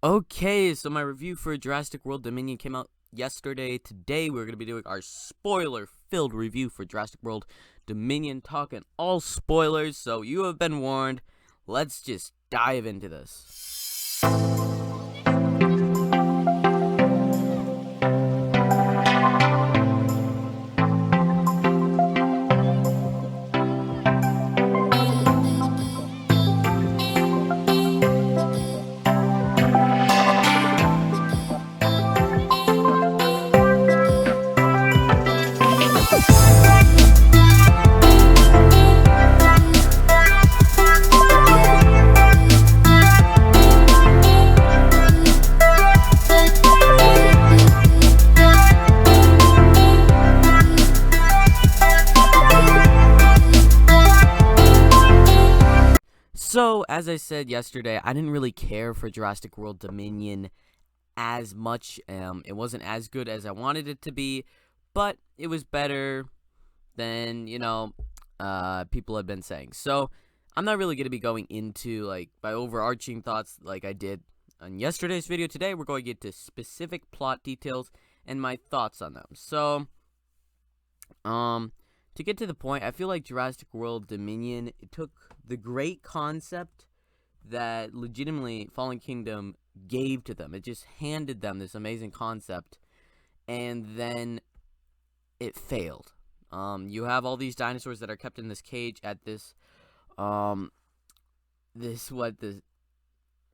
Okay, so my review for Jurassic World Dominion came out yesterday. Today we're going to be doing our spoiler-filled review for Jurassic World Dominion, talking all spoilers, so you have been warned. Let's just dive into this. So, as I said yesterday, I didn't really care for Jurassic World Dominion as much. It wasn't as good as I wanted it to be, but it was better than, people had been saying. So, I'm not really going to be going into, my overarching thoughts like I did on yesterday's video. Today, we're going to get to specific plot details and my thoughts on them. So, to get to the point, I feel like Jurassic World Dominion, it took the great concept that legitimately Fallen Kingdom gave to them. It just handed them this amazing concept, and then it failed. You have all these dinosaurs that are kept in this cage at this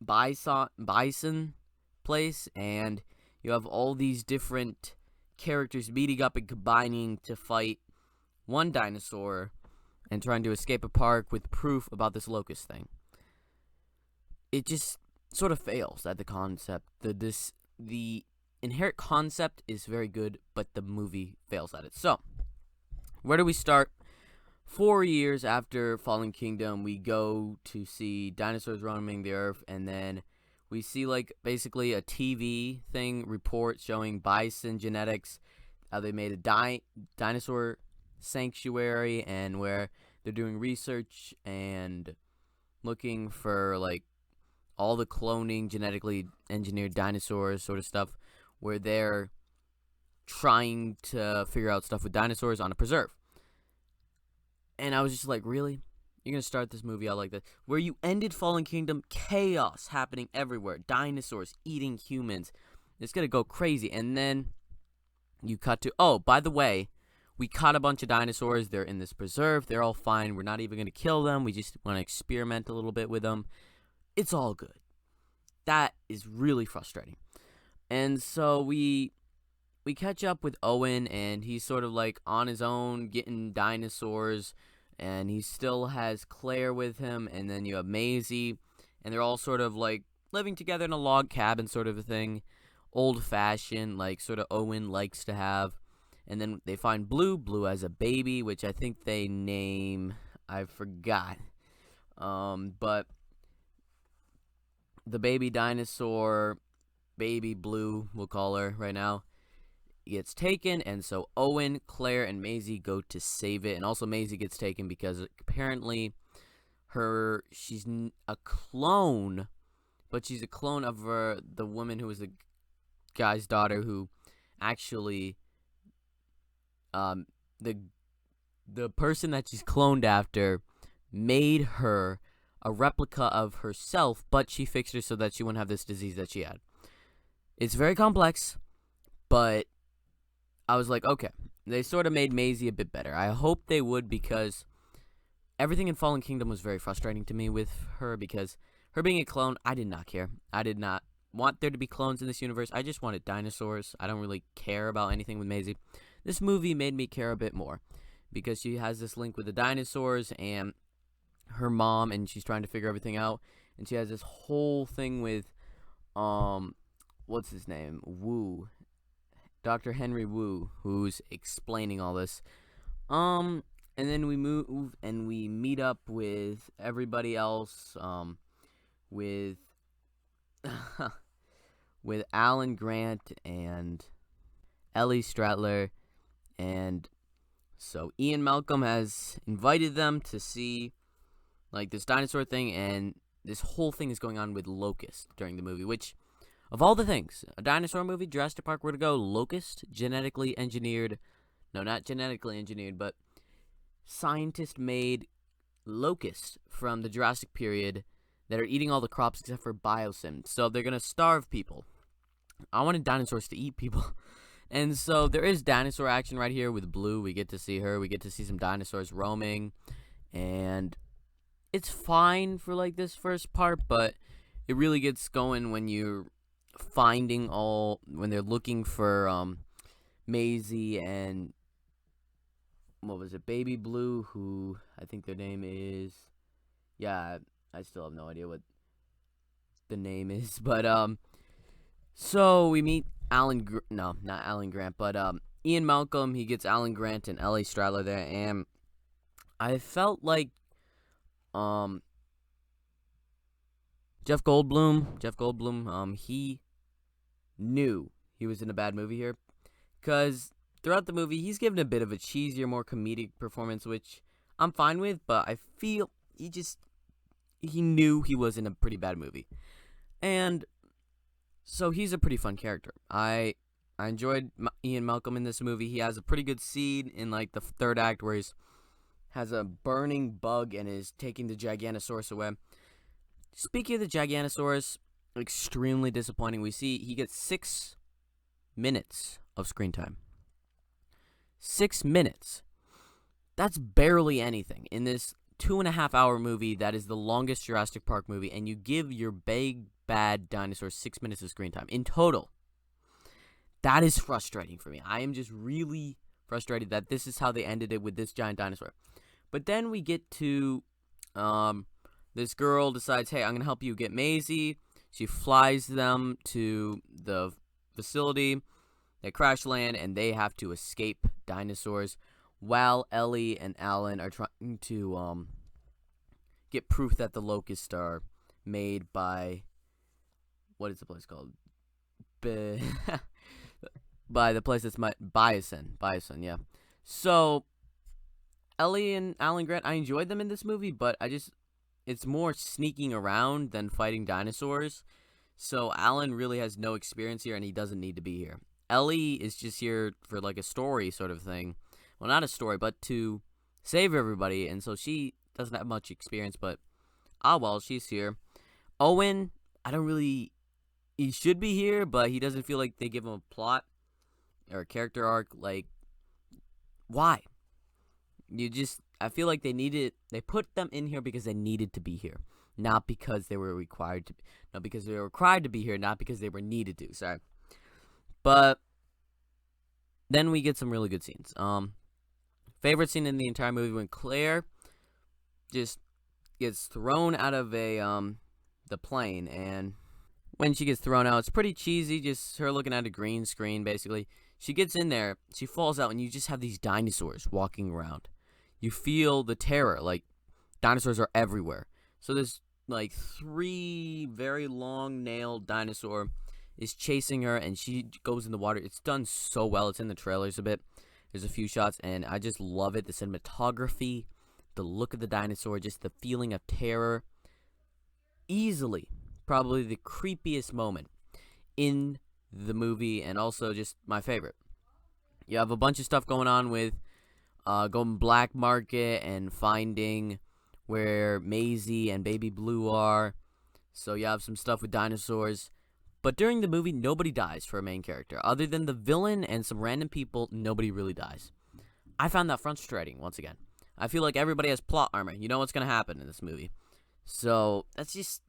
bison place, and you have all these different characters meeting up and combining to fight one dinosaur and trying to escape a park with proof about this Locust thing. It just sort of fails at the concept. The inherent concept is very good, but the movie fails at it. So, where do we start? 4 years after Fallen Kingdom, we go to see dinosaurs roaming the earth, and then we see basically a TV thing report showing bison genetics, how they made a dinosaur sanctuary, and where they're doing research and looking for all the cloning, genetically engineered dinosaurs sort of stuff, where they're trying to figure out stuff with dinosaurs on a preserve. And I was just like, really? You're gonna start this movie out like this? Where you ended Fallen Kingdom, chaos happening everywhere, dinosaurs eating humans. It's gonna go crazy. And then you cut to, oh, by the way, we caught a bunch of dinosaurs. They're in this preserve. They're all fine. We're not even going to kill them. We just want to experiment a little bit with them. It's all good. That is really frustrating. And so we catch up with Owen, and he's sort of on his own getting dinosaurs, and he still has Claire with him, and then you have Maisie, and they're all sort of living together in a log cabin sort of a thing. Old-fashioned, sort of Owen likes to have. And then they find Blue as a baby, which I think they name, I forgot. But the baby dinosaur, baby Blue, we'll call her right now, gets taken. And so Owen, Claire, and Maisie go to save it. And also Maisie gets taken because apparently she's a clone, but she's a clone of the woman who was the guy's daughter who actually... the person that she's cloned after made her a replica of herself, but she fixed her so that she wouldn't have this disease that she had. It's very complex, but I was like, okay, they sort of made Maisie a bit better. I hope they would, because everything in Fallen Kingdom was very frustrating to me with her, because her being a clone, I did not care. I did not want there to be clones in this universe. I just wanted dinosaurs. I don't really care about anything with Maisie. This movie made me care a bit more, because she has this link with the dinosaurs and her mom, and she's trying to figure everything out. And she has this whole thing with, what's his name? Wu. Dr. Henry Wu, who's explaining all this. And then we move and we meet up with everybody else, with with Alan Grant and Ellie Stratler. And so Ian Malcolm has invited them to see this dinosaur thing, and this whole thing is going on with Locust during the movie, which Of all the things, a dinosaur movie, Jurassic Park, were to go, Locust, genetically engineered, no, not genetically engineered, but scientist-made locusts from the Jurassic period that are eating all the crops except for biosyn. So they're going to starve people. I wanted dinosaurs to eat people. And so there is dinosaur action right here with Blue. We get to see her. We get to see some dinosaurs roaming. And it's fine for, like, this first part, but it really gets going when you're when they're looking for Maisie and, what was it, Baby Blue, who I think their name is, yeah, I still have no idea what the name is, but so we meet not Alan Grant, but Ian Malcolm. He gets Alan Grant and Ellie Stradler there, and I felt like Jeff Goldblum, he knew he was in a bad movie here, because throughout the movie he's given a bit of a cheesier, more comedic performance, which I'm fine with, but I feel he knew he was in a pretty bad movie. And so he's a pretty fun character. I enjoyed Ian Malcolm in this movie. He has a pretty good scene in, like, the third act where he's has a burning bug and is taking the Gigantosaurus away. Speaking of the Gigantosaurus, extremely disappointing. We see he gets 6 minutes of screen time. 6 minutes. That's barely anything in this 2.5-hour movie that is the longest Jurassic Park movie, and you give your big bad dinosaur 6 minutes of screen time in total. That is frustrating for me. I am just really frustrated that this is how they ended it with this giant dinosaur. But then we get to this girl decides, hey, I'm gonna help you get Maisie. She flies them to the facility. They crash land and they have to escape dinosaurs, while Ellie and Alan are trying to get proof that the locusts are made by, what is the place called? By the place that's Biosyn, yeah. So Ellie and Alan Grant, I enjoyed them in this movie, but it's more sneaking around than fighting dinosaurs. So Alan really has no experience here, and he doesn't need to be here. Ellie is just here for, like, a story sort of thing. Well, not a story, but to save everybody, and so she doesn't have much experience, but, well, she's here. Owen, he should be here, but he doesn't feel like they give him a plot or a character arc. Like, why? I feel like they put them in here because they needed to be here, not because they were required to, not because they were required to be here, not because they were needed to, sorry. But then we get some really good scenes. Favorite scene in the entire movie, when Claire just gets thrown out of the plane, and when she gets thrown out, it's pretty cheesy, just her looking at a green screen, basically. She gets in there, she falls out, and you just have these dinosaurs walking around. You feel the terror, like, dinosaurs are everywhere. So there's, like, 3 very long-nailed dinosaur is chasing her, and she goes in the water. It's done so well. It's in the trailers a bit. There's a few shots, and I just love it. The cinematography, the look of the dinosaur, just the feeling of terror. Easily, probably the creepiest moment in the movie, and also just my favorite. You have a bunch of stuff going on with going black market and finding where Maisie and Baby Blue are. So you have some stuff with dinosaurs. But during the movie, nobody dies for a main character. Other than the villain and some random people, nobody really dies. I found that frustrating, once again. I feel like everybody has plot armor. You know what's going to happen in this movie. So, that's just,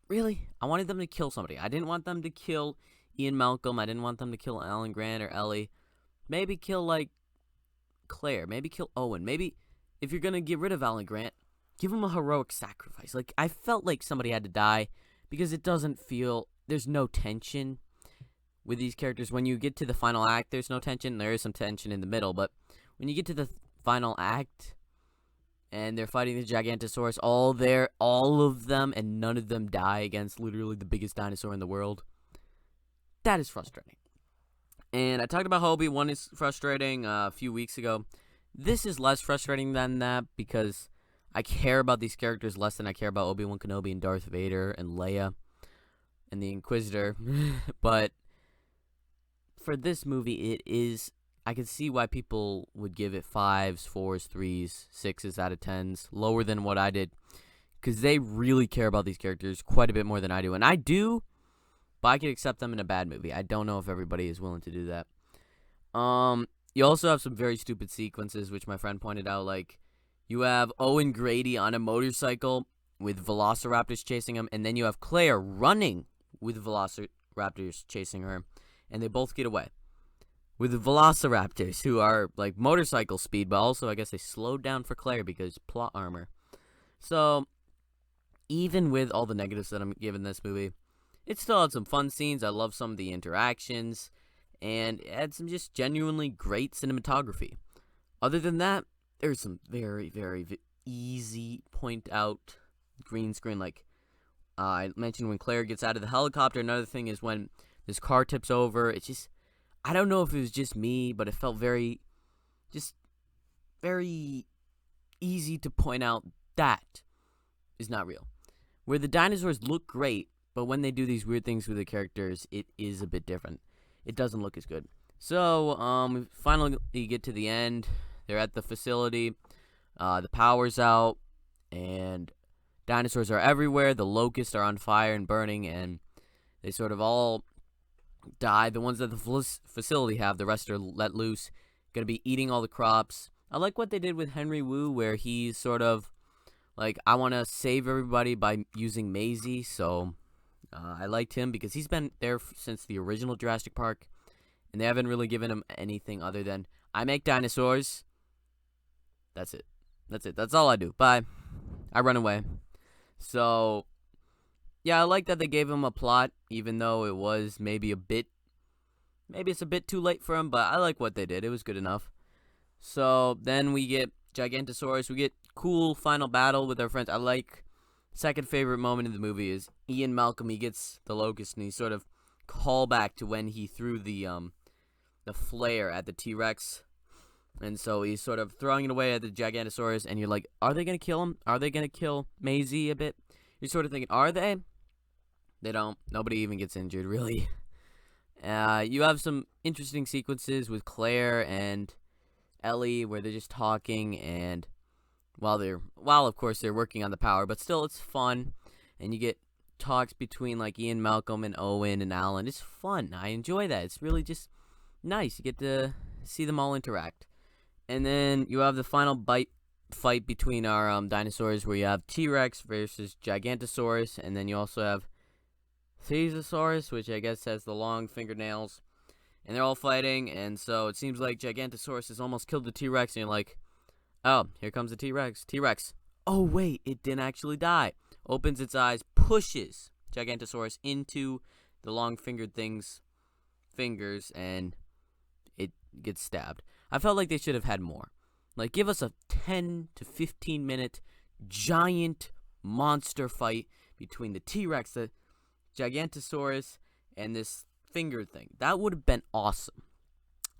really, I wanted them to kill somebody. I didn't want them to kill Ian Malcolm. I didn't want them to kill Alan Grant or Ellie. Maybe kill, like, Claire. Maybe kill Owen. Maybe, if you're going to get rid of Alan Grant, give him a heroic sacrifice. Like, I felt like somebody had to die, because it doesn't feel, there's no tension with these characters. When you get to the final act, there's no tension. There is some tension in the middle, but when you get to the final act and they're fighting the Gigantosaurus, all of them, and none of them die against literally the biggest dinosaur in the world, that is frustrating. And I talked about how Obi-Wan is frustrating a few weeks ago. This is less frustrating than that, because I care about these characters less than I care about Obi-Wan Kenobi and Darth Vader and Leia. and the Inquisitor, but for this movie, I can see why people would give it 5s, 4s, 3s, 6s out of 10s, lower than what I did, because they really care about these characters quite a bit more than I do, and I do, but I can accept them in a bad movie. I don't know if everybody is willing to do that. You also have some very stupid sequences, which my friend pointed out, like, you have Owen Grady on a motorcycle with velociraptors chasing him, and then you have Claire running with velociraptors chasing her, and they both get away. With the velociraptors, who are, like, motorcycle speed, but also, I guess, they slowed down for Claire because plot armor. So, even with all the negatives that I'm giving this movie, it still had some fun scenes. I love some of the interactions, and it had some just genuinely great cinematography. Other than that, there's some very, very easy point-out green screen, like I mentioned when Claire gets out of the helicopter. Another thing is when this car tips over. It's just, I don't know if it was just me, but it felt very easy to point out that is not real. Where the dinosaurs look great, but when they do these weird things with the characters, it is a bit different. It doesn't look as good. So, we finally get to the end. They're at the facility. The power's out, and dinosaurs are everywhere. The locusts are on fire and burning, and they sort of all die. The ones that the facility have, the rest are let loose. Gonna be eating all the crops. I like what they did with Henry Wu, where he's sort of like, I want to save everybody by using Maisie, so I liked him because he's been there since the original Jurassic Park, and they haven't really given him anything other than, I make dinosaurs. That's it. That's all I do. Bye. I run away. So, yeah, I like that they gave him a plot, even though it was maybe it's a bit too late for him, but I like what they did. It was good enough. So, then we get Gigantosaurus. We get cool final battle with our friends. I like, second favorite moment in the movie is Ian Malcolm. He gets the Locust, and he sort of call back to when he threw the flare at the T-Rex. And so he's sort of throwing it away at the Gigantosaurus, and you're like, are they going to kill him? Are they going to kill Maisie a bit? You're sort of thinking, are they? They don't. Nobody even gets injured, really. You have some interesting sequences with Claire and Ellie where they're just talking, and while of course they're working on the power, but still it's fun, and you get talks between like Ian Malcolm and Owen and Alan. It's fun. I enjoy that. It's really just nice. You get to see them all interact. And then you have the final fight between our dinosaurs, where you have T-Rex versus Gigantosaurus, and then you also have Thesiosaurus, which I guess has the long fingernails, and they're all fighting, and so it seems like Gigantosaurus has almost killed the T-Rex, and you're like, oh, here comes the T-Rex. T-Rex. Oh, wait, it didn't actually die. Opens its eyes, pushes Gigantosaurus into the long-fingered thing's fingers, and it gets stabbed. I felt like they should have had more. Like, give us a 10 to 15 minute giant monster fight between the T-Rex, the Gigantosaurus, and this finger thing. That would have been awesome.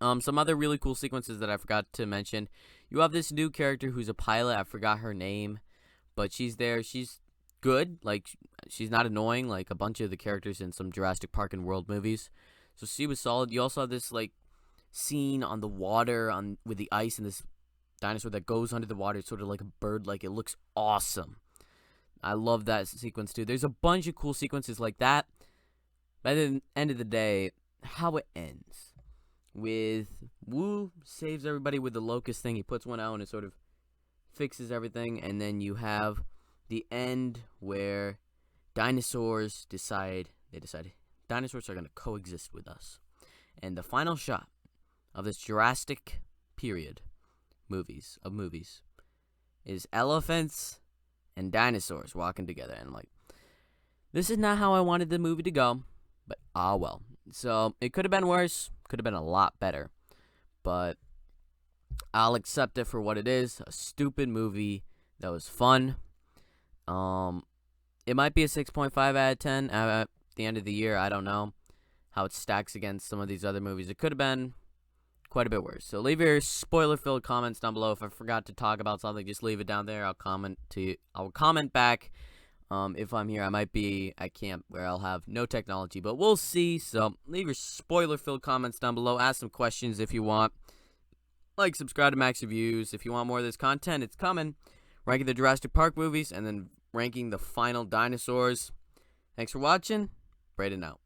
Some other really cool sequences that I forgot to mention. You have this new character who's a pilot. I forgot her name, but she's there. She's good. Like, she's not annoying like a bunch of the characters in some Jurassic Park and World movies. So she was solid. You also have this, like, scene on the water with the ice and this dinosaur that goes under the water. It's sort of like a bird. Like, it looks awesome. I love that sequence too. There's a bunch of cool sequences like that. By the end of the day, how it ends with Wu saves everybody with the Locust thing. He puts one out and it sort of fixes everything. And then you have the end where dinosaurs decide dinosaurs are going to coexist with us. And the final shot of this Jurassic period movies is elephants and dinosaurs walking together, and I'm like, this is not how I wanted the movie to go, but well. So it could have been worse, could have been a lot better, but I'll accept it for what it is, a stupid movie that was fun. It might be a 6.5 out of 10 at the end of the year. I don't know how it stacks against some of these other movies. It could have been quite a bit worse. So leave your spoiler-filled comments down below. If I forgot to talk about something, just leave it down there. I'll comment back. If I'm here, I might be at camp where I'll have no technology, but we'll see. So leave your spoiler-filled comments down below. Ask some questions if you want. Like, subscribe to Max Reviews. If you want more of this content, it's coming. Ranking the Jurassic Park movies and then ranking the final dinosaurs. Thanks for watching. Braden out.